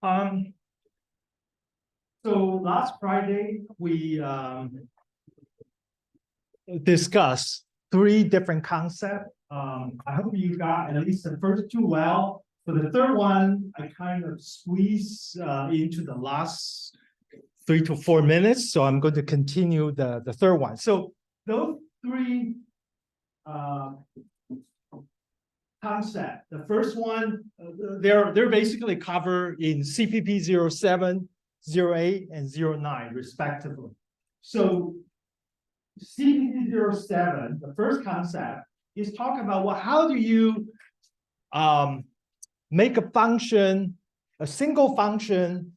Um, so last Friday, we discussed 3 different concepts. I hope you got at least the first 2 well. For the third one, I kind of squeezed into the last 3 to 4 minutes. So I'm going to continue the third one. So those 3 concepts. The first one, they're basically covered in CPP 07, 08, and 09, respectively. So CPP 07, the first concept, is talking about, well, how do you make a function, a single function,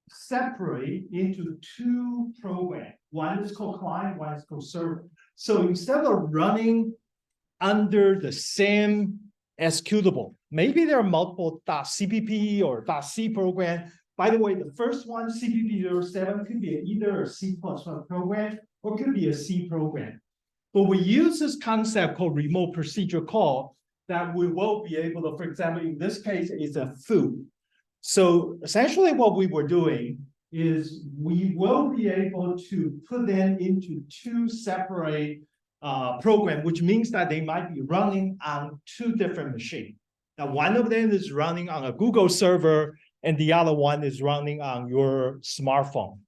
separate into 2 programs. One is called client, one is called server. So instead of running under the same executable, maybe there are multiple .cpp or .c program. By the way, the first one, CPP 07, could be either a C++ program or could be a C program. But we use this concept called remote procedure call that we will be able to, for example, in this case, is a foo. So essentially what we were doing is we will be able to put them into 2 separate programs, which means that they might be running on 2 different machines. Now, one of them is running on a Google server, and the other one is running on your smartphone.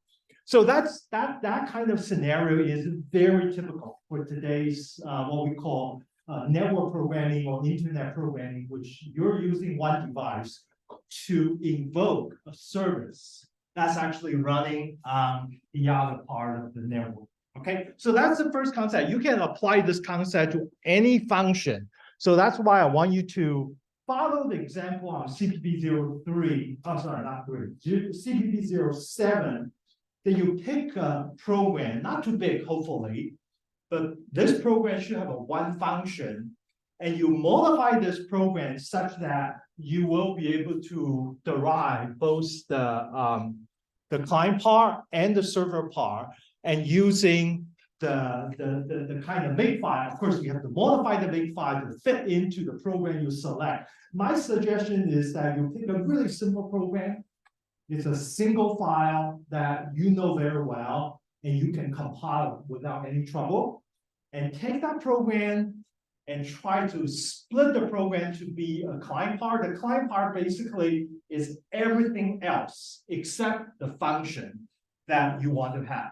So that kind of scenario is very typical for today's what we call network programming or internet programming, which you're using one device to invoke a service that's actually running on the other part of the network. Okay, so that's the first concept. You can apply this concept to any function. So that's why I want you to follow the example on CPP 03. I'm sorry, not 3. CPP 07. Then you pick a program, not too big, hopefully, but this program should have a 1 function, and you modify this program such that you will be able to derive both the client part and the server part, and using the kind of makefile. Of course, you have to modify the makefile to fit into the program you select. My suggestion is that you pick a really simple program. It's a single file that you know very well, and you can compile it without any trouble. And take that program and try to split the program to be a client part. The client part basically is everything else except the function that you want to have.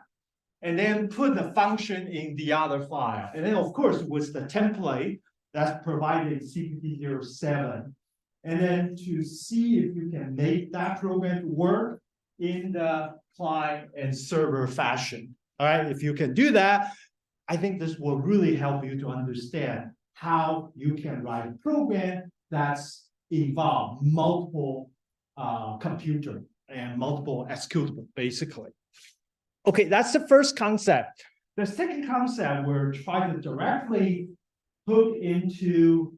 And then put the function in the other file. And then, of course, with the template that's provided in CPP 07. And then to see if you can make that program work in the client and server fashion. All right, if you can do that, I think this will really help you to understand how you can write a program that's involve multiple computer and multiple executable, basically. Okay, that's the first concept. The second concept we're trying to directly hook into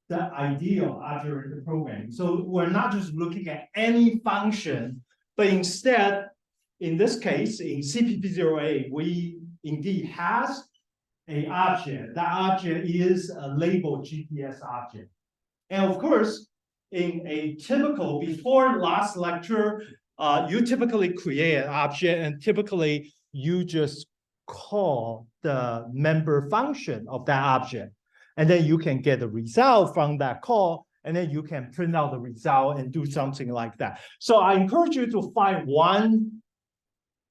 the ideal object-oriented programming. So we're not just looking at any function, but instead, in this case, in CPP 08, we indeed has an object. That object is a labeled GPS object. And of course, in a typical, before last lecture, you typically create an object, and typically you just call the member function of that object. And then you can get the result from that call, and then you can print out the result and do something like that. So I encourage you to find one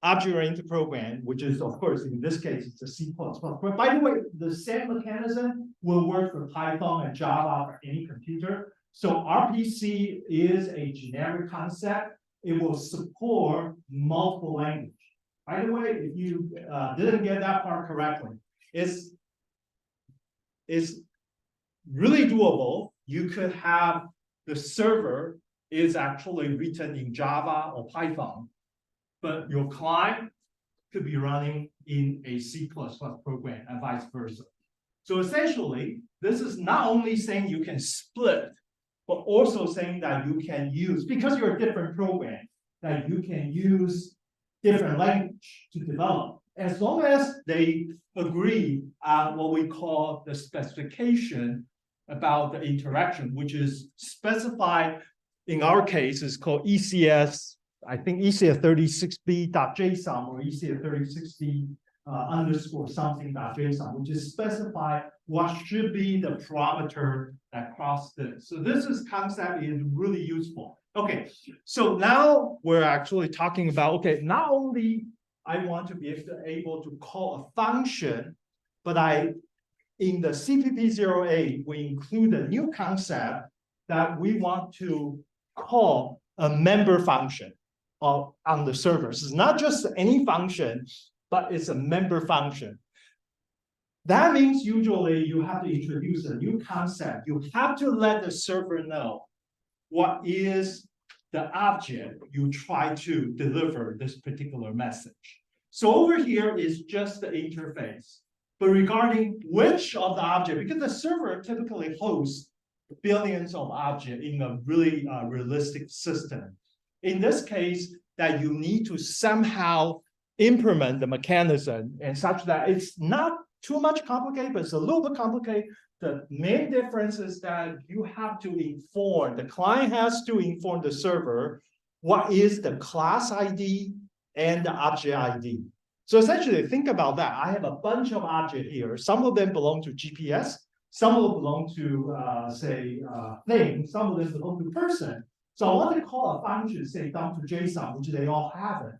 object-oriented program, which is, of course, in this case, it's a C++. But by the way, the same mechanism will work for Python and Java for any computer. So RPC is a generic concept. It will support multiple languages. By the way, if you didn't get that part correctly, it's really doable. You could have the server is actually written in Java or Python, but your client could be running in a C++ program and vice versa. So essentially, this is not only saying you can split, but also saying that you can use, because you're a different program, that you can use different language to develop, as long as they agree on what we call the specification about the interaction, which is specify in our case, it's called ECS, I think ecs36b.json or ecs36b underscore something.json, which is specify what should be the parameter that cross this. So this is concept is really useful. Okay, so now we're actually talking about, okay, not only I want to be able to call a function, but in the CPP08, we include a new concept that we want to call a member function on the server. So it's not just any function, but it's a member function. That means usually you have to introduce a new concept. You have to let the server know what is the object you try to deliver this particular message. So over here is just the interface. But regarding which of the object, because the server typically hosts billions of objects in a really realistic system. In this case, that you need to somehow implement the mechanism and such that it's not too much complicated, but it's a little bit complicated. The main difference is that you have to inform, the client has to inform the server what is the class ID and the object ID. So essentially, think about that. I have a bunch of objects here. Some of them belong to GPS. Some of them belong to, say, thing. Some of them belong to person. So I want to call a function, say, dump to JSON, which they all haven't.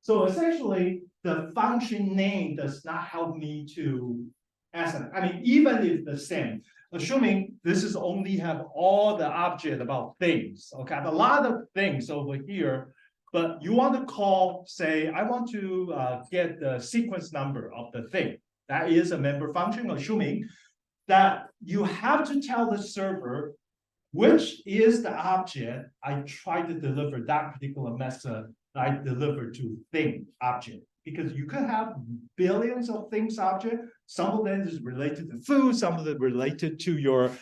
So essentially, the function name does not help me to I mean, even if the same, assuming this is only have all the object about things, okay, I have a lot of things over here, but you want to call, say, I want to get the sequence number of the thing. That is a member function, assuming that you have to tell the server which is the object I try to deliver that particular method that I deliver to thing object. Because you could have billions of things object. Some of them is related to food, some of them related to your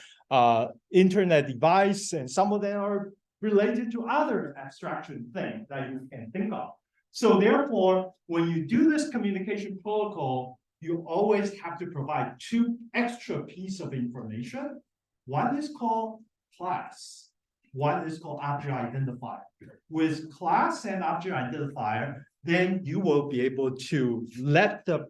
internet device, and some of them are related to other abstraction things that you can think of. So therefore, when you do this communication protocol, you always have to provide two extra pieces of information. One is called class. One is called object identifier. With class and object identifier, then you will be able to let the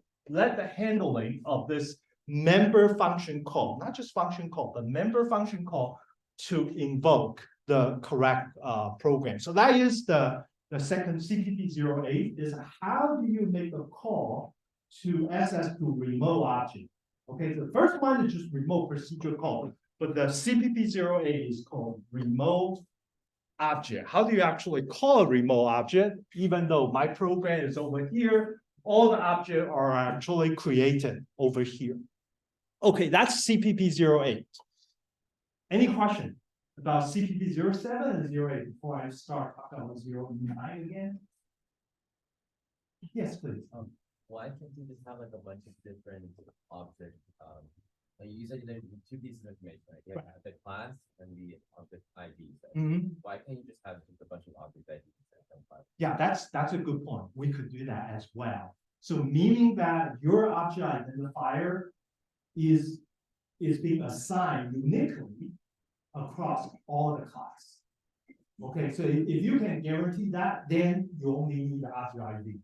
handling of this member function call, not just function call, but member function call to invoke the correct program. So that is the second CPP08 is how do you make a call to access to remote object. Okay, the first one is just remote procedure call, but the CPP08 is called remote object. How do you actually call a remote object? Even though my program is over here, all the objects are actually created over here. Okay, that's CPP08. Any question about CPP07 and 08 before I start talking about 09 again? Yes, please. Why can't you just have like a bunch of different objects? Like you said, there's two pieces of information, right? You have the class and the object ID. So why can't you just have just a bunch of object IDs? Yeah, that's a good point. We could do that as well. So meaning that your object identifier is being assigned uniquely across all the class. Okay, so if you can guarantee that, then you only need the object ID.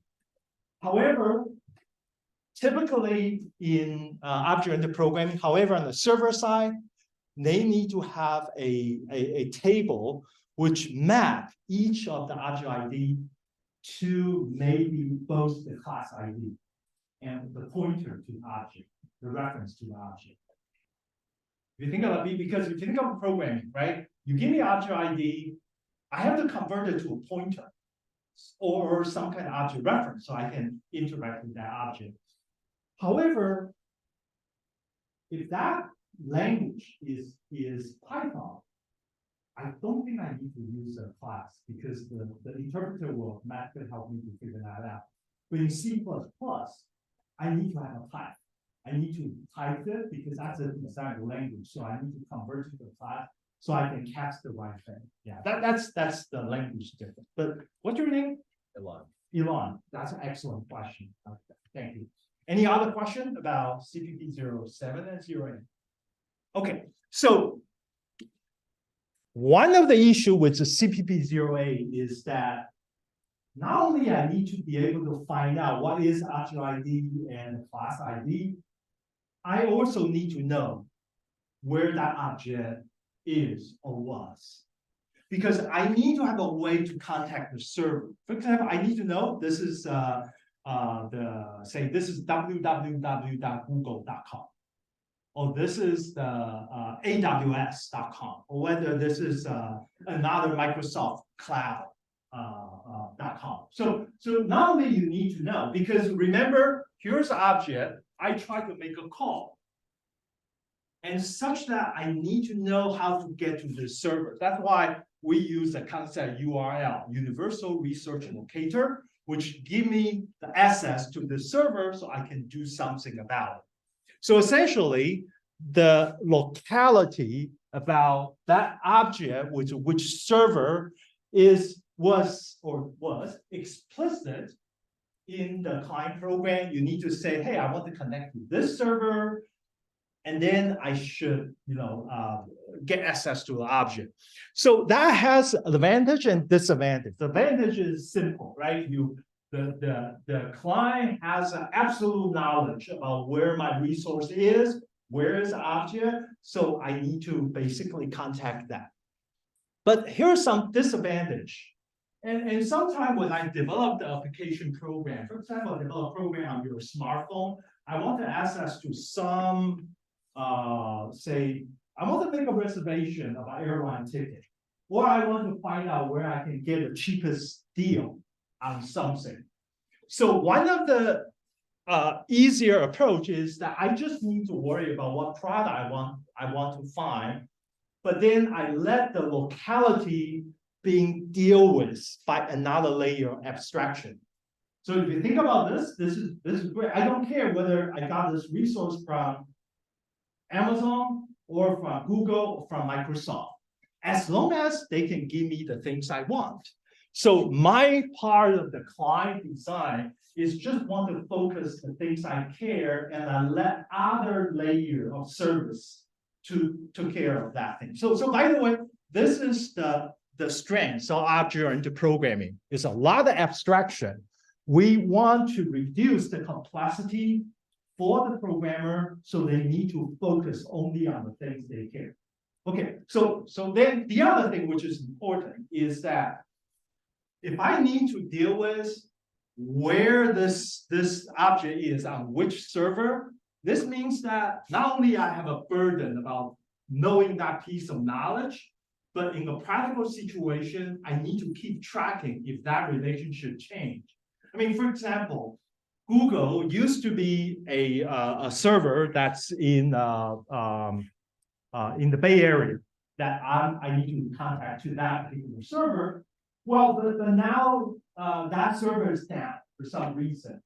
However, typically in object-oriented programming, however, on the server side, they need to have a table which map each of the object ID to maybe both the class ID and the pointer to the object, the reference to the object. If you think about it, because if you think of programming, right? You give me object ID, I have to convert it to a pointer or some kind of object reference so I can interact with that object. However, if that language is Python, I don't think I need to use a class because the interpreter will automatically help me to figure that out. But in C++, I need to have a type. I need to type it because that's a designed language. So I need to convert it to a class so I can cast the right thing. Yeah, that's the language difference. But what's your name? Elon. Elon, that's an excellent question. Okay, thank you. Any other question about CPP07 and 08? Okay, so one of the issue with the CPP08 is that not only I need to be able to find out what is object ID and class ID, I also need to know where that object is or was. Because I need to have a way to contact the server. For example, I need to know this is this is www.google.com, or this is the AWS.com, or whether this is another Microsoft Cloud .com. So not only you need to know, because remember, here's an object, I try to make a call. And such that I need to know how to get to the server. That's why we use the concept URL, Universal Research Locator, which give me the access to the server so I can do something about it. So essentially, the locality about that object, which server was explicit in the client program. You need to say, hey, I want to connect to this server, and then I should, get access to the object. So that has advantage and disadvantage. The advantage is simple, right? The client has an absolute knowledge about where my resource is, where is the object, so I need to basically contact that. But here's some disadvantage. And sometimes when I develop the application program, for example, I develop a program on your smartphone, I want to access to some, I want to make a reservation of an airline ticket, or I want to find out where I can get the cheapest deal on something. So one of the easier approach is that I just need to worry about what product I want to find, but then I let the locality being dealt with by another layer of abstraction. So if you think about this is great. I don't care whether I got this resource from Amazon or from Google or from Microsoft, as long as they can give me the things I want. So my part of the client design is just want to focus the things I care, and I let other layer of service to care of that thing. So by the way, this is the strength of object-oriented programming. It's a lot of abstraction. We want to reduce the complexity for the programmer, so they need to focus only on the things they care. Okay, so then the other thing which is important is that if I need to deal with where this object is on which server, this means that not only I have a burden about knowing that piece of knowledge, but in a practical situation, I need to keep tracking if that relationship changed. I mean, for example, Google used to be a server that's in the Bay Area that I need to contact to that particular server. Well, now that server is down for some reason.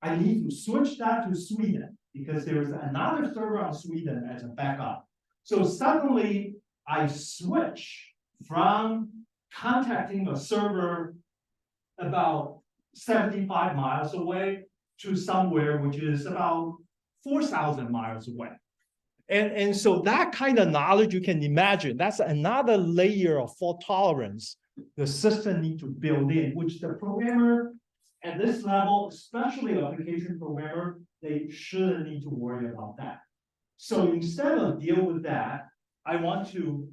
I need to switch that to Sweden because there is another server on Sweden as a backup. So suddenly I switch from contacting a server about 75 miles away to somewhere which is about 4,000 miles away. And so that kind of knowledge, you can imagine, that's another layer of fault tolerance the system needs to build in, which the programmer at this level, especially the application programmer, they shouldn't need to worry about that. So instead of deal with that, I want to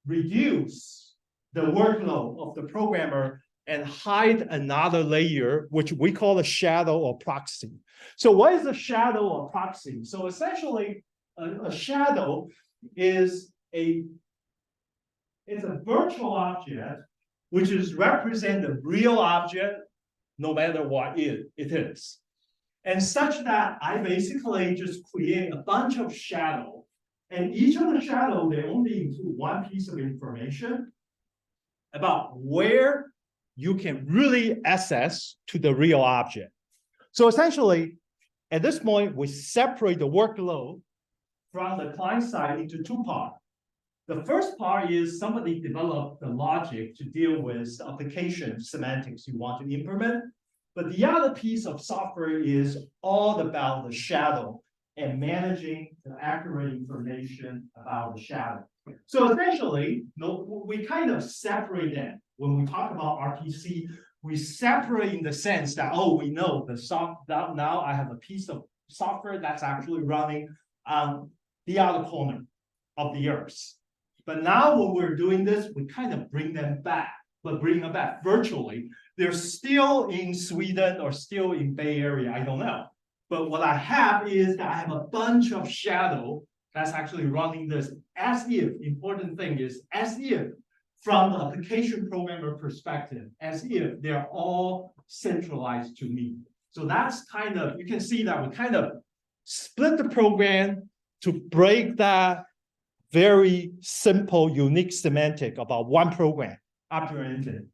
reduce the workload of the programmer and hide another layer, which we call a shadow or proxy. So what is a shadow or proxy? So essentially, a shadow is a virtual object which is represent the real object no matter what it is. And such that I basically just create a bunch of shadow, and each of the shadow, they only include one piece of information about where you can really access to the real object. So essentially, at this point, we separate the workload from the client side into two parts. The first part is somebody developed the logic to deal with the application semantics you want to implement. But the other piece of software is all about the shadow and managing the accurate information about the shadow. So essentially, we kind of separate them. When we talk about RPC, we separate in the sense that, oh, we know now I have a piece of software that's actually running on the other corner of the earth. But now when we're doing this, we kind of bring them back, but bring them back virtually. They're still in Sweden or still in Bay Area, I don't know. But what I have is that I have a bunch of shadow that's actually running this as if, important thing is as if from the application programmer perspective, as if they're all centralized to me. So that's kind of, you can see that we kind of split the program to break that very simple, unique semantic about one program, object-oriented,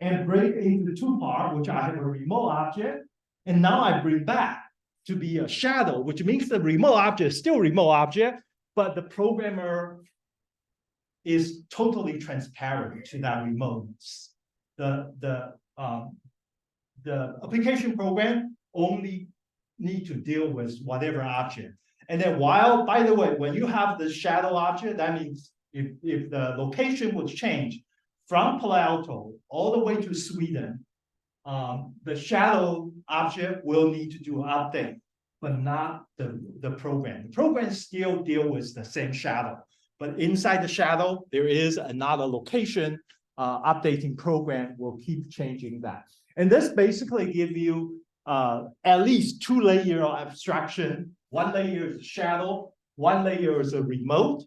and break it into two parts, which I have a remote object, and now I bring back to be a shadow, which means the remote object is still remote object, but the programmer is totally transparent to that remoteness. The application program only need to deal with whatever object. And then while, by the way, when you have the shadow object, that means if the location was changed from Palo Alto all the way to Sweden, the shadow object will need to do an update, but not the program. The program still deal with the same shadow, but inside the shadow, there is another location updating program will keep changing that. And this basically give you at least two layers of abstraction. One layer is shadow, one layer is a remote,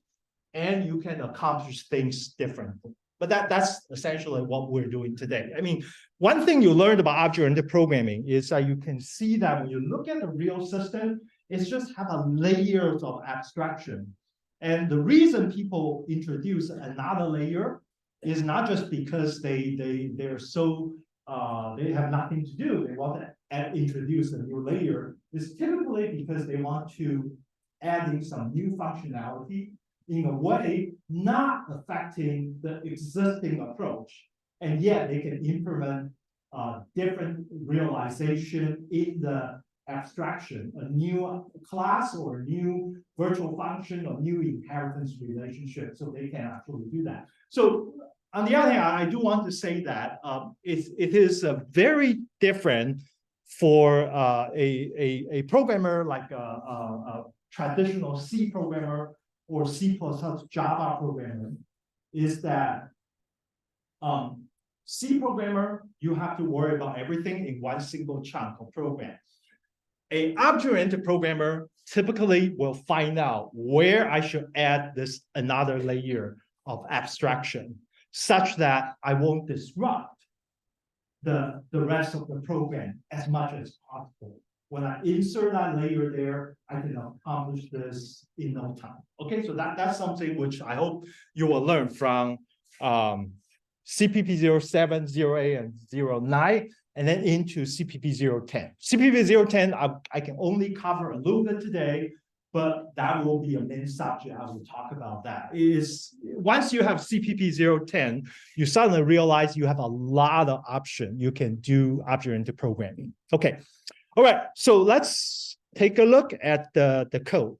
and you can accomplish things differently. But that's essentially what we're doing today. I mean, one thing you learned about object-oriented programming is that you can see that when you look at the real system, it's just have a layers of abstraction. And the reason people introduce another layer is not just because they're so they have nothing to do. They want to introduce a new layer. It's typically because they want to add in some new functionality in a way not affecting the existing approach, and yet they can implement different realization in the abstraction, a new class or a new virtual function or new inheritance relationship, so they can actually do that. So on the other hand, I do want to say that it is very different for a programmer like a traditional C programmer or C++ Java programmer, is that C programmer, you have to worry about everything in one single chunk of program. An object-oriented programmer typically will find out where I should add this another layer of abstraction, such that I won't disrupt the rest of the program as much as possible. When I insert that layer there, I can accomplish this in no time. Okay, so that's something which I hope you will learn from CPP 07, 08, and 09, and then into CPP 010. CPP 010, I can only cover a little bit today, but that will be a main subject. I will talk about that. Is once you have CPP 010, you suddenly realize you have a lot of options. You can do object-oriented programming. Okay. All right, so let's take a look at the code.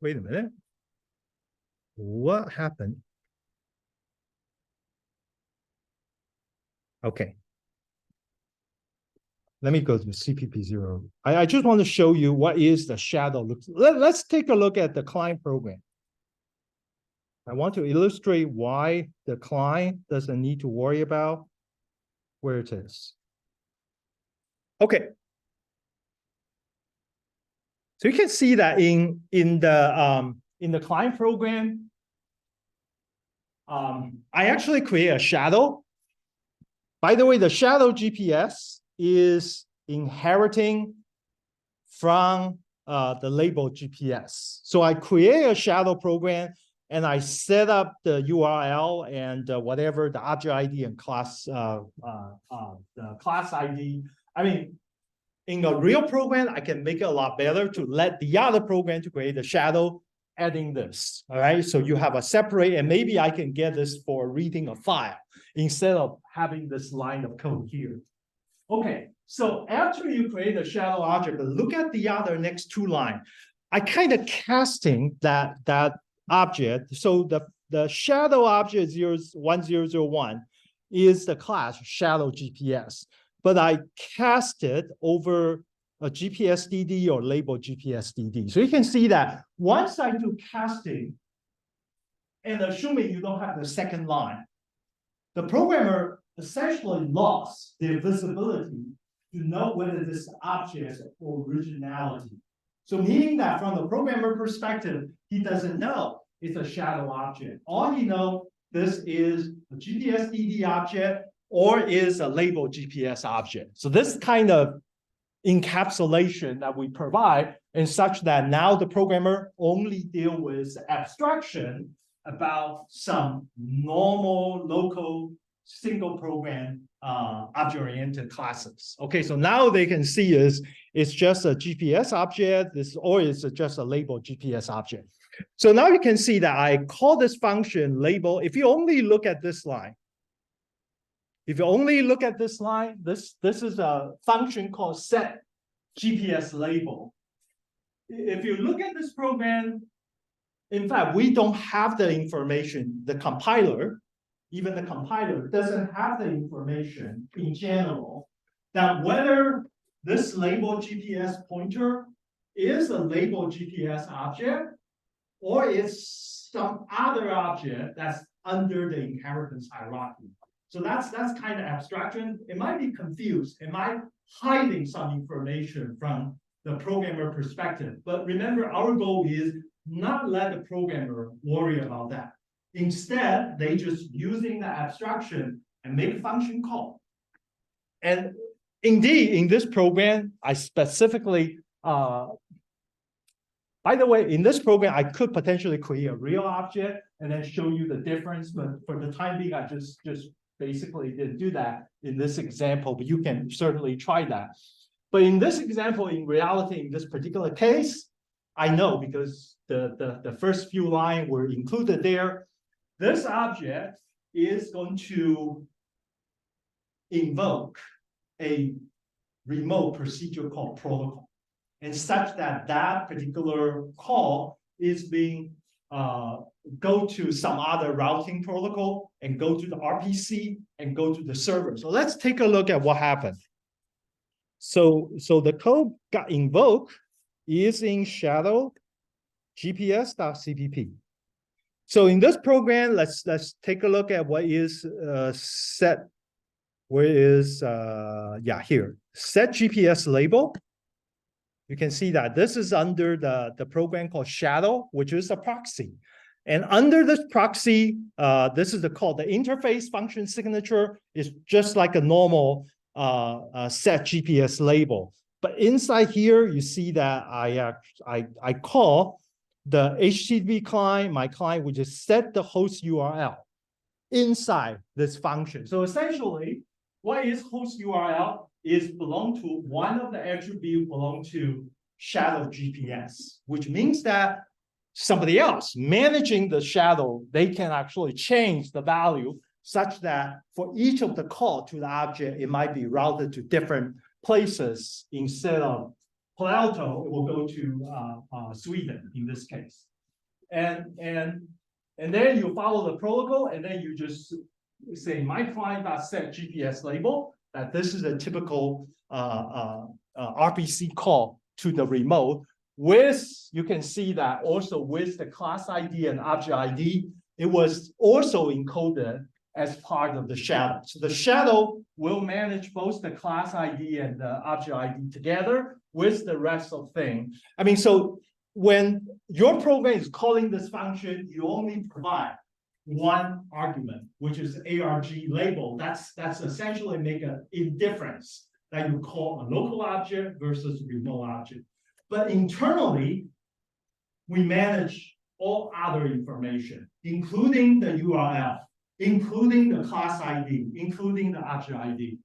Wait a minute. What happened? Okay. Let me go to CPP 0. I just want to show you what is the shadow. Let's take a look at the client program. I want to illustrate why the client doesn't need to worry about where it is. Okay. So you can see that in the client program, I actually create a shadow. By the way, the shadow GPS is inheriting from the label GPS. So I create a shadow program and I set up the URL and whatever the object ID and class the class ID. I mean, in a real program, I can make it a lot better to let the other program to create the shadow, adding this. All right, so you have a separate, and maybe I can get this for reading a file. instead of having this line of code here. Okay, so after you create a shadow object, look at the other next two lines. I kind of casting that object. So the shadow object 1001 is the class shadow GPS, but I cast it over a GPS DD or label GPS DD. So you can see that once I do casting, and assuming you don't have the second line, the programmer essentially lost their visibility to know whether this object is originality. So meaning that from the programmer perspective, he doesn't know it's a shadow object. All he knows, this is a GPS DD object or is a label GPS object. So this kind of encapsulation that we provide and such that now the programmer only deal with abstraction about some normal local single program object-oriented classes. Okay, so now they can see it's just a GPS object, or it's just a label GPS object. So now you can see that I call this function label. If you only look at this line, this is a function called set GPS label. If you look at this program, in fact, we don't have the information. The compiler, even the compiler doesn't have the information in general that whether this label GPS pointer is a label GPS object or it's some other object that's under the inheritance hierarchy. So that's kind of abstraction. It might be confused. It might hiding some information from the programmer perspective. But remember, our goal is not let the programmer worry about that. Instead, they just using the abstraction and make a function call. And indeed, in this program, I specifically, by the way, in this program, I could potentially create a real object and then show you the difference. But for the time being, I just basically didn't do that in this example, but you can certainly try that. But in this example, in reality, in this particular case, I know because the first few lines were included there. This object is going to invoke a remote procedure called protocol, and such that that particular call is being go to some other routing protocol and go to the RPC and go to the server. So let's take a look at what happened. So the code got invoked is in shadow GPS.cpp. So in this program, let's take a look at what is set. Where is here set GPS label. You can see that this is under the program called shadow, which is a proxy. And under this proxy, this is called the interface function signature. Is just like a normal set GPS label. But inside here, you see that I call the HTTP client, my client, which is set the host URL inside this function. So essentially, what is host URL is belong to one of the attributes belong to shadow GPS, which means that somebody else managing the shadow, they can actually change the value such that for each of the call to the object, it might be routed to different places. Instead of Palo Alto, it will go to Sweden in this case. And then you follow the protocol, and then you just say my client.set GPS label, that this is a typical RPC call to the remote with, you can see that also with the class ID and object ID, it was also encoded as part of the shadow. So the shadow will manage both the class ID and the object ID together with the rest of things. I mean, so when your program is calling this function, you only provide one argument, which is ARG label. That's essentially make an indifference that you call a local object versus remote object. But internally, we manage all other information, including the URL, including the class ID, including the object ID.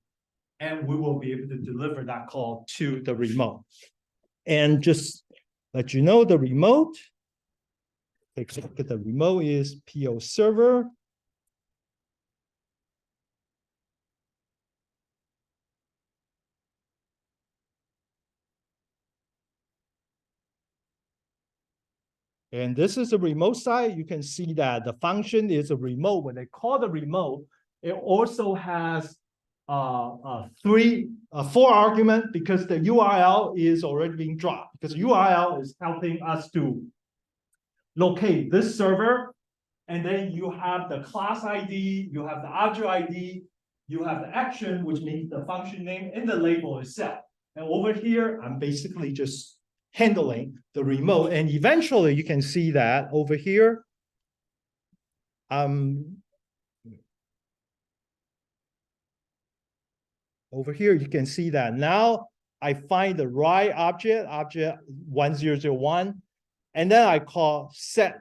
And we will be able to deliver that call to the remote. And just let you know, the remote, take a look at the remote is PO server. And this is the remote side. You can see that the function is a remote. When they call the remote, it also has four argument because the URL is already being dropped because URL is helping us to locate this server. And then you have the class ID, you have the object ID, you have the action, which means the function name and the label itself. And over here, I'm basically just handling the remote. And eventually you can see that over here. Over here, you can see that now I find the right object 1001, and then I call set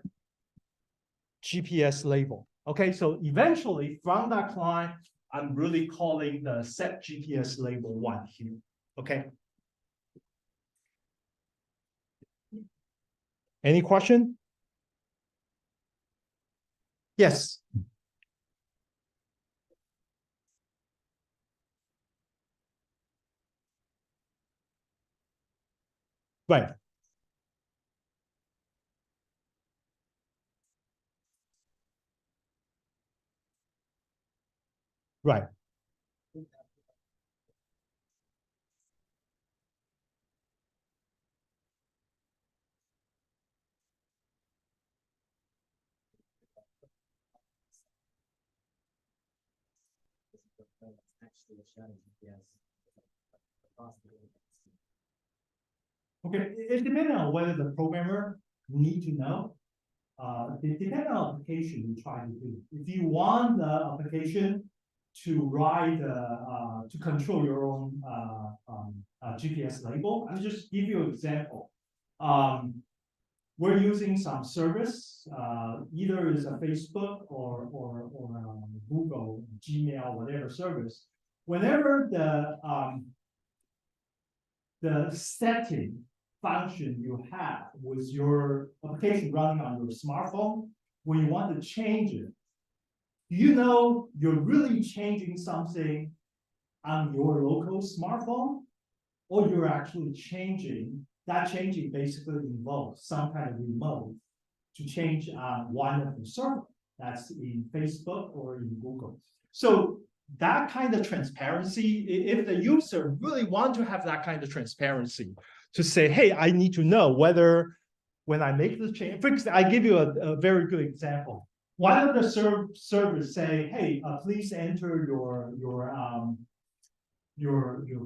GPS label. Okay, so eventually from that client, I'm really calling the set GPS label 1 here. Okay. Any question? Yes. Right. Right. Okay, it depends on whether the programmer need to know. It depends on application you try to do. If you want the application to write, to control your own GPS label, I'll just give you an example. We're using some service, either is a Facebook or Google, Gmail, whatever service. Whenever the setting function you have with your application running on your smartphone, when you want to change it, you know you're really changing something on your local smartphone, or you're actually changing, that changing basically involves some kind of remote to change one of the server that's in Facebook or in Google. So that kind of transparency, if the user really want to have that kind of transparency to say, hey, I need to know whether when I make the change, for example, I give you a very good example. One of the servers say, hey, please enter your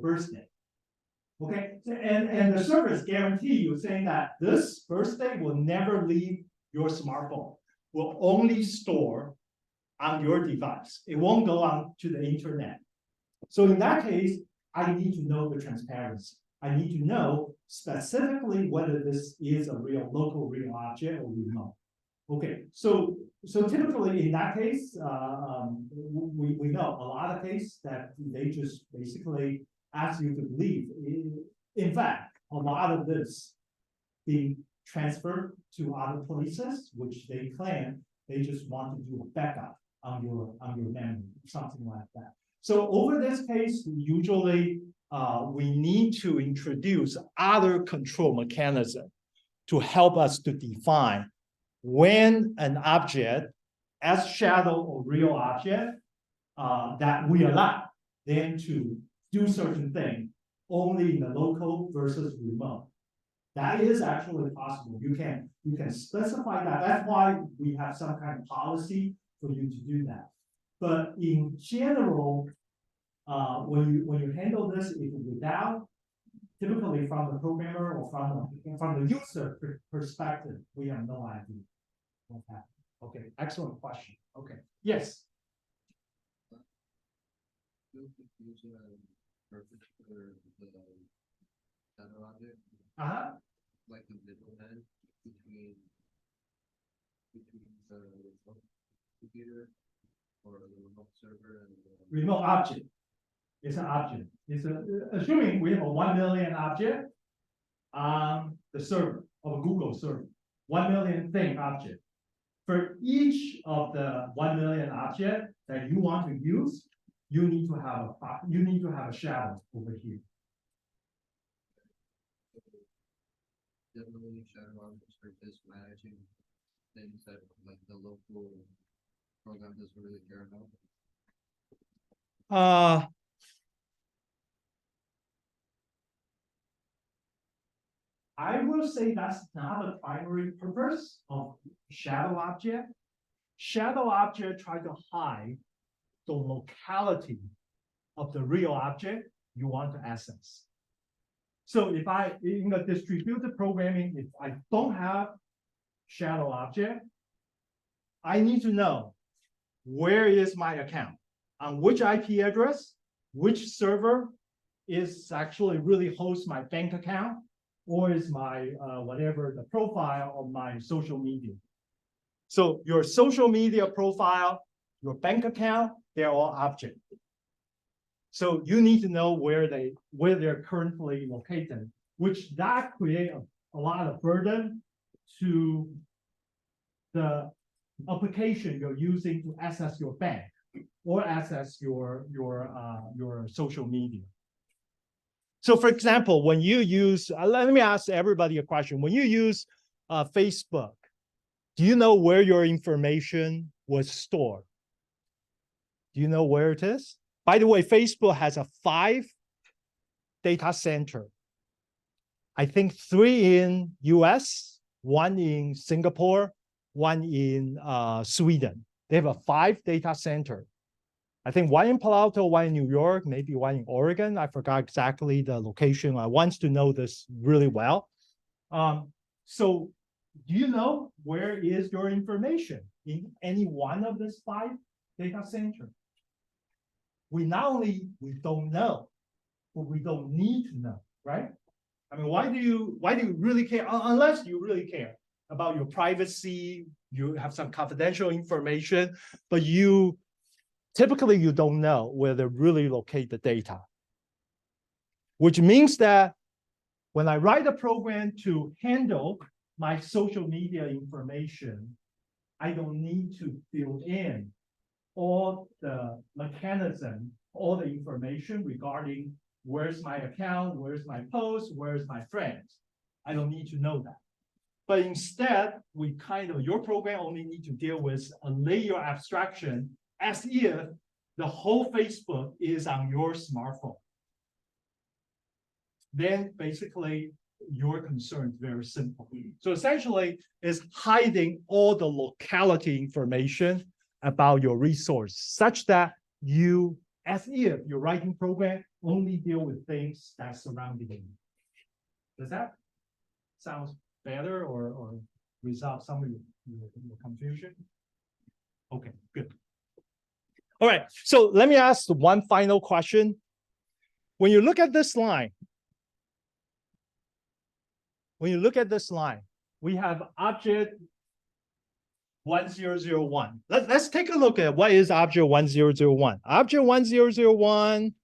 birthday. Okay, and the service guarantee you saying that this birthday will never leave your smartphone, will only store on your device. It won't go on to the internet. So in that case, I need to know the transparency. I need to know specifically whether this is a local real object or remote. Okay, so typically in that case, we know a lot of cases that they just basically ask you to believe. In fact, a lot of this being transferred to other places, which they claim they just want to do a backup on your memory, something like that. So over this case, usually we need to introduce other control mechanism to help us to define when an object as shadow or real object that we allow them to do certain things only in the local versus remote. That is actually possible. You can specify that. That's why we have some kind of policy for you to do that. But in general, when you handle this, if without, typically from the programmer or from the user perspective, we have no idea what happened. Okay, excellent question. Okay, yes. Like the middleman between the computer or the remote server and the remote object. It's an object. It's assuming we have a 1 million object on the server of a Google server. 1 million thing object. For each of the 1 million object that you want to use, you need to have a shadow over here. generally shadow objects for just managing things that like the local program doesn't really care about? I will say that's not the primary purpose of shadow object. Shadow object try to hide the locality of the real object you want to access. So if I, in the distributed programming, if I don't have shadow object, I need to know where is my account, on which IP address, which server is actually really hosts my bank account, or is my whatever the profile of my social media. So your social media profile, your bank account, they're all object. So you need to know where they're currently located, which that create a lot of burden to the application you're using to access your bank or access your social media. So for example, when you use, let me ask everybody a question. When you use Facebook, do you know where your information was stored? Do you know where it is? By the way, Facebook has 5 data center. I think 3 in US, 1 in Singapore, 1 in Sweden. They have 5 data center. I think 1 in Palo Alto, 1 in New York, maybe 1 in Oregon. I forgot exactly the location. I want to know this really well. So do you know where is your information in any one of these 5 data centers? We don't know, but we don't need to know, right? I mean, why do you really care? Unless you really care about your privacy, you have some confidential information, but typically you don't know where they really locate the data. Which means that when I write a program to handle my social media information, I don't need to build in all the mechanism, all the information regarding where's my account, where's my post, where's my friends. I don't need to know that. But instead, your program only need to deal with a layer abstraction as if the whole Facebook is on your smartphone. Then basically your concern is very simple. So essentially it's hiding all the locality information about your resource such that you, as if your writing program, only deal with things that surrounding you. Does that sound better or resolve some of your confusion? Okay, good. All right, so let me ask one final question. When you look at this line, we have object 1001. Let's take a look at what is object 1001. Object 1001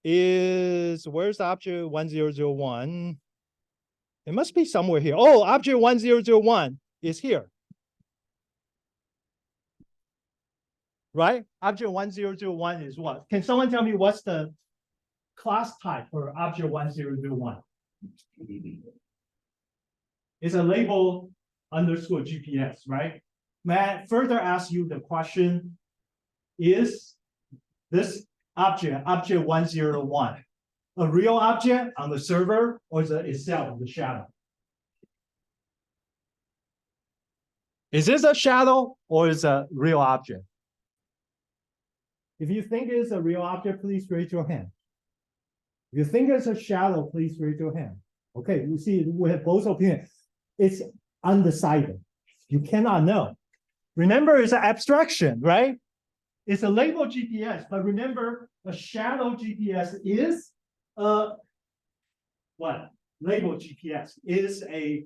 is, where's object 1001? It must be somewhere here. Oh, object 1001 is here. Right? Object 1001 is what? Can someone tell me what's the class type for object 1001? It's a label underscore GPS, right? May I further ask you the question, is this object 101, a real object on the server, or is it itself the shadow? Is this a shadow or is it a real object? If you think it's a real object, please raise your hand. If you think it's a shadow, please raise your hand. Okay, you see, we have both opinions. It's undecided. You cannot know. Remember, it's an abstraction, right? It's a label GPS, but remember, a shadow GPS is a what? Label GPS is a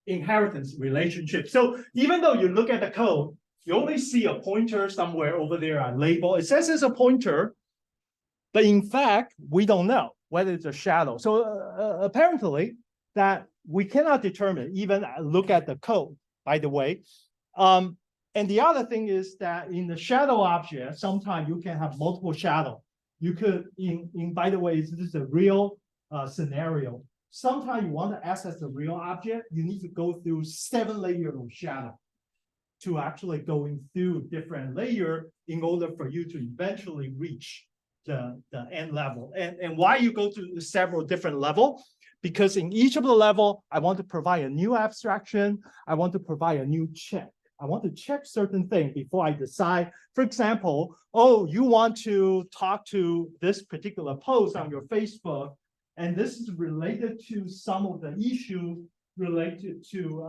inheritance relationship. So even though you look at the code, you only see a pointer somewhere over there on label. It says it's a pointer, but in fact, we don't know whether it's a shadow. So apparently that we cannot determine, even look at the code, by the way. And the other thing is that in the shadow object, sometimes you can have multiple shadow. You could, by the way, this is a real scenario. sometimes you want to access the real object, you need to go through 7 layers of shadow to actually going through different layer in order for you to eventually reach the end level. And why you go to several different level? Because in each of the level, I want to provide a new abstraction. I want to provide a new check. I want to check certain things before I decide. For example, oh, you want to talk to this particular post on your Facebook, and this is related to some of the issues related to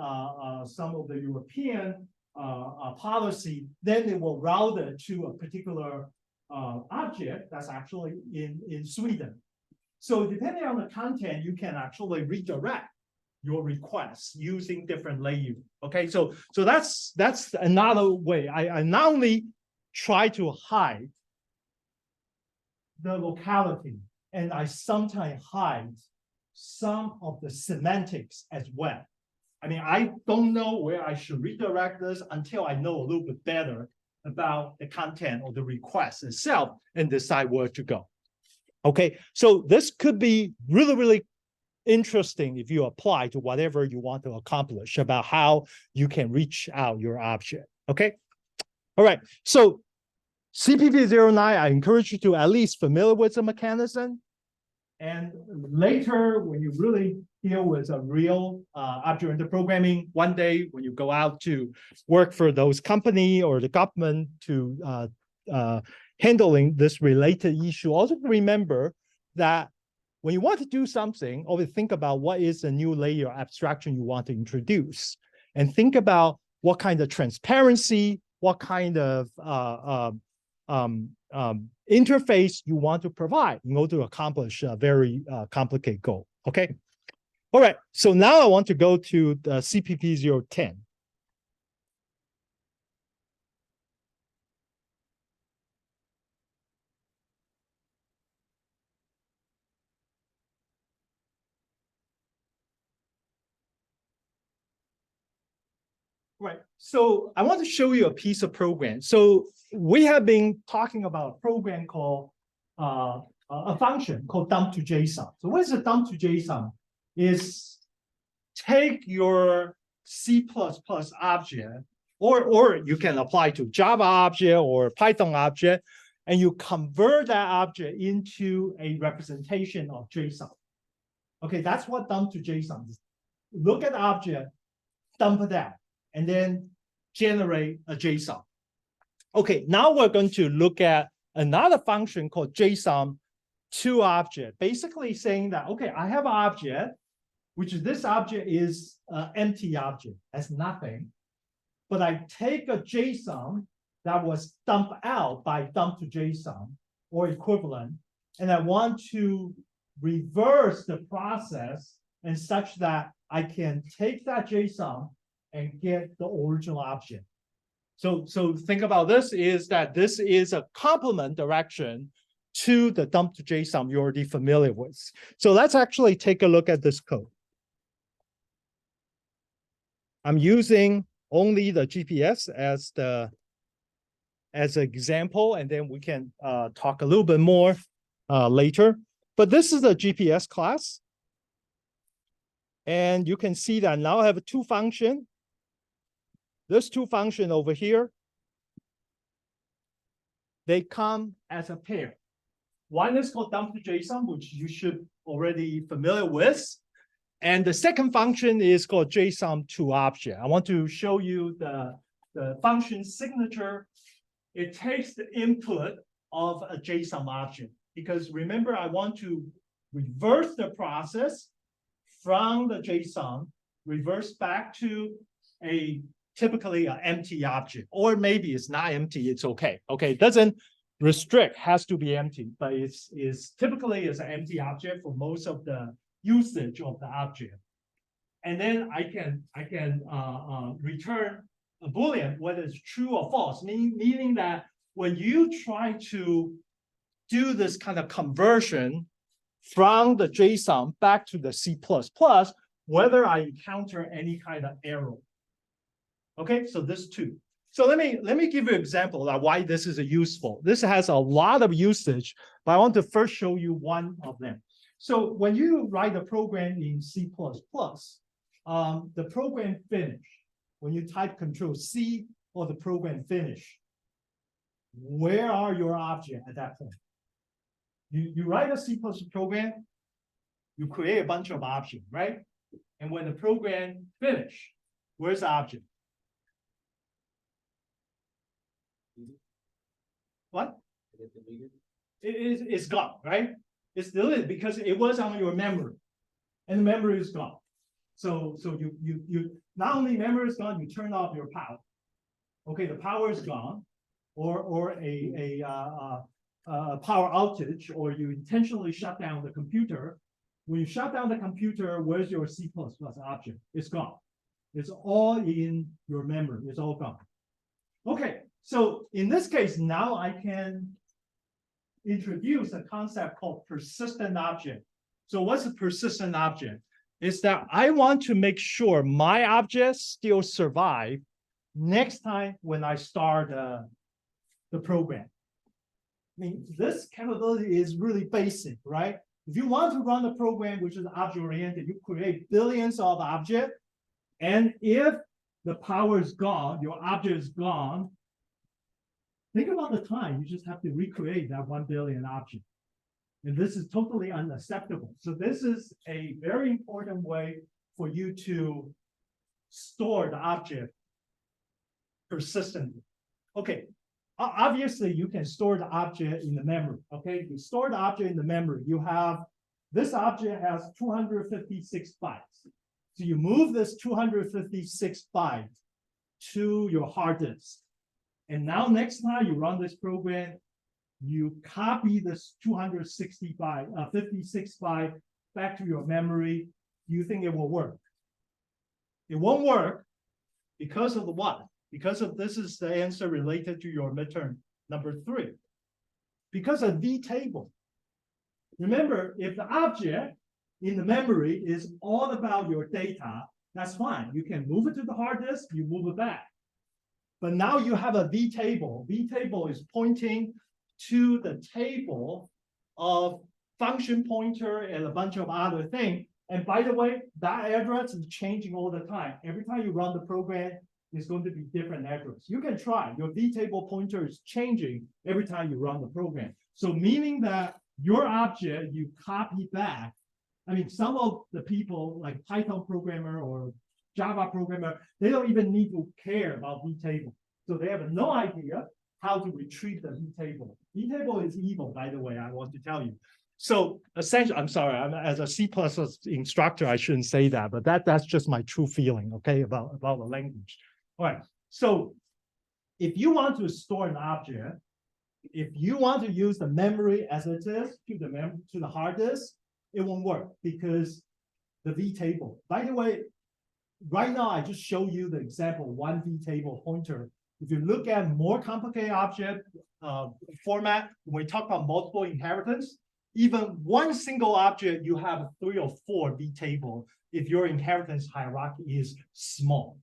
some of the European policy, then it will route it to a particular object that's actually in Sweden. So depending on the content, you can actually redirect your requests using different layers. Okay, so that's another way. I not only try to hide the locality, and I sometimes hide some of the semantics as well. I mean, I don't know where I should redirect this until I know a little bit better about the content of the request itself and decide where to go. Okay, so this could be really, really interesting if you apply to whatever you want to accomplish about how you can reach out your object. Okay, all right, so CPP09, I encourage you to at least familiar with the mechanism. And later, when you really deal with a real object-oriented programming, one day when you go out to work for those company or the government to handling this related issue, also remember that when you want to do something, always think about what is the new layer abstraction you want to introduce, and think about what kind of transparency, what kind of interface you want to provide in order to accomplish a very complicated goal. Okay. All right. So now I want to go to the CPP 010. Right. So I want to show you a piece of program. So we have been talking about a program called a function called dump to JSON. So what is a dump to JSON? Is take your C++ object, or you can apply to Java object or Python object, and you convert that object into a representation of JSON. Okay, that's what dump to JSON is. Look at the object, dump it out, and then generate a JSON. Okay, now we're going to look at another function called JSON to object, basically saying that, okay, I have an object, which is this object is an empty object, that's nothing. But I take a JSON that was dumped out by dump to JSON or equivalent, and I want to reverse the process and such that I can take that JSON and get the original object. So think about this is that this is a complement direction to the dump to JSON you're already familiar with. So let's actually take a look at this code. I'm using only the GPS as an example, and then we can talk a little bit more later. But this is a GPS class. And you can see that now I have two functions. There's two functions over here. They come as a pair. One is called dump to JSON, which you should already familiar with. And the second function is called JSON to object. I want to show you the function signature. It takes the input of a JSON object, because remember, I want to reverse the process from the JSON, reverse back to typically an empty object, or maybe it's not empty, it's okay. Okay, it doesn't restrict, has to be empty, but it's typically is an empty object for most of the usage of the object. And then I can return a Boolean, whether it's true or false, meaning that when you try to do this kind of conversion from the JSON back to the C++, whether I encounter any kind of error. Okay, so this too. So let me give you an example of why this is useful. This has a lot of usage, but I want to first show you one of them. So when you write a program in C++, the program finish, when you type Control C or the program finish, where are your objects at that point? You write a C++ program, you create a bunch of objects, right? And when the program finish, where's the object? What? It's gone, right? It's deleted because it was on your memory, and the memory is gone. So you not only memory is gone, you turn off your power. Okay, the power is gone, or a power outage, or you intentionally shut down the computer. When you shut down the computer, where's your C++ object? It's gone. It's all in your memory. It's all gone. Okay, so in this case, now I can introduce a concept called persistent object. So what's a persistent object? It's that I want to make sure my objects still survive next time when I start the program. I mean, this capability is really basic, right? If you want to run a program which is object-oriented, you create billions of objects, and if the power is gone, your object is gone, think about the time. You just have to recreate that 1 billion object. And this is totally unacceptable. So this is a very important way for you to store the object persistently. Okay, obviously you can store the object in the memory. Okay, you store the object in the memory. You have, this object has 256 bytes. So you move this 256 bytes to your hard disk. And now next time you run this program, you copy this 56 byte back to your memory. Do you think it will work? It won't work because of the what? Because of this is the answer related to your midterm number 3. Because of vtable. Remember, if the object in the memory is all about your data, that's fine. You can move it to the hard disk, you move it back. But now you have a vtable. Vtable is pointing to the table of function pointer and a bunch of other things. And by the way, that address is changing all the time. Every time you run the program, it's going to be different address. You can try. Your vtable pointer is changing every time you run the program. So meaning that your object you copy back. I mean, some of the people like Python programmer or Java programmer, they don't even need to care about vtable. So they have no idea how to retrieve the vtable. Vtable is evil, by the way, I want to tell you. So essentially, I'm sorry, as a C++ instructor, I shouldn't say that, but that's just my true feeling, okay, about the language. All right, so if you want to store an object, if you want to use the memory as it is to the hard disk, it won't work because the vtable. By the way, right now I just showed you the example, one vtable pointer. If you look at more complicated object format, when we talk about multiple inheritance, even one single object, you have 3 or 4 vtable if your inheritance hierarchy is small.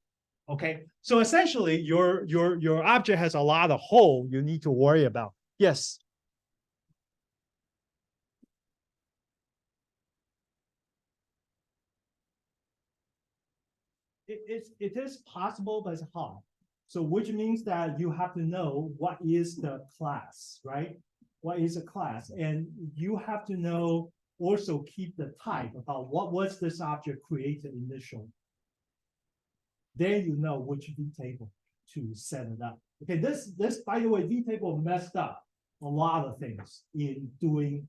Okay, so essentially your object has a lot of hole you need to worry about. Yes. It is possible, but it's hard. So which means that you have to know what is the class, right? What is a class? And you have to know, also keep the type about what was this object created initially. Then you know which vtable to set it up. Okay, this by the way, vtable messed up a lot of things in doing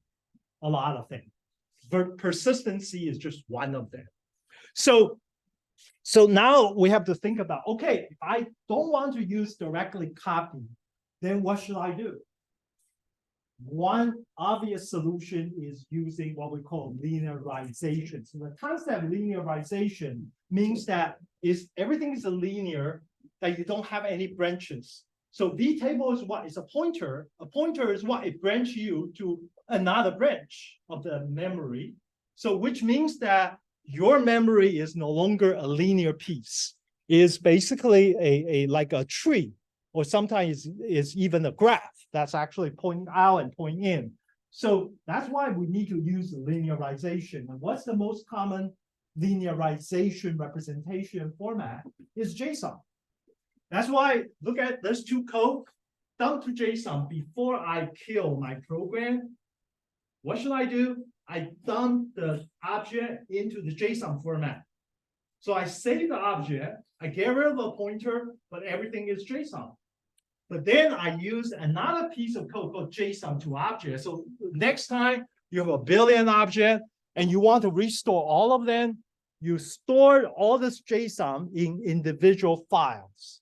a lot of things. Persistency is just one of them. So now we have to think about, okay, if I don't want to use directly copy, then what should I do? One obvious solution is using what we call linearization. So the concept of linearization means that everything is a linear, that you don't have any branches. So vtable is what? It's a pointer. A pointer is what? It branches you to another branch of the memory. So which means that your memory is no longer a linear piece. It is basically like a tree, or sometimes is even a graph that's actually pointing out and pointing in. So that's why we need to use linearization. And what's the most common linearization representation format is JSON. That's why, look at those two code, dump to JSON before I kill my program. What should I do? I dump the object into the JSON format. So I save the object, I get rid of the pointer, but everything is JSON. But then I use another piece of code called JSON to object. So next time you have a billion objects and you want to restore all of them, you store all this JSON in individual files.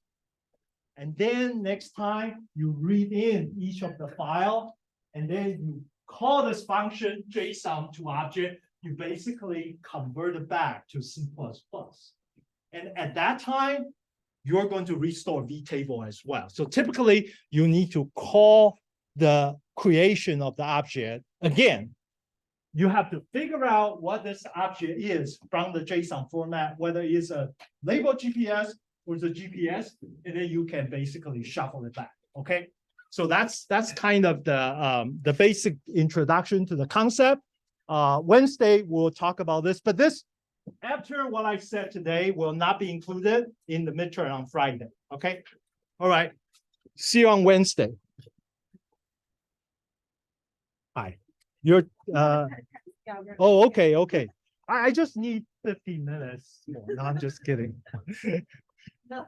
And then next time you read in each of the file, and then you call this function JSON to object, you basically convert it back to C++. And at that time, you're going to restore vtable as well. So typically, you need to call the creation of the object again. You have to figure out what this object is from the JSON format, whether it's a label GPS or the GPS, and then you can basically shuffle it back. Okay, so that's kind of the basic introduction to the concept. Wednesday we'll talk about this, but this, after what I said today, will not be included in the midterm on Friday. Okay, all right. See you on Wednesday. Hi, you're. Oh, okay, okay. I just need 15 minutes. No, I'm just kidding. No.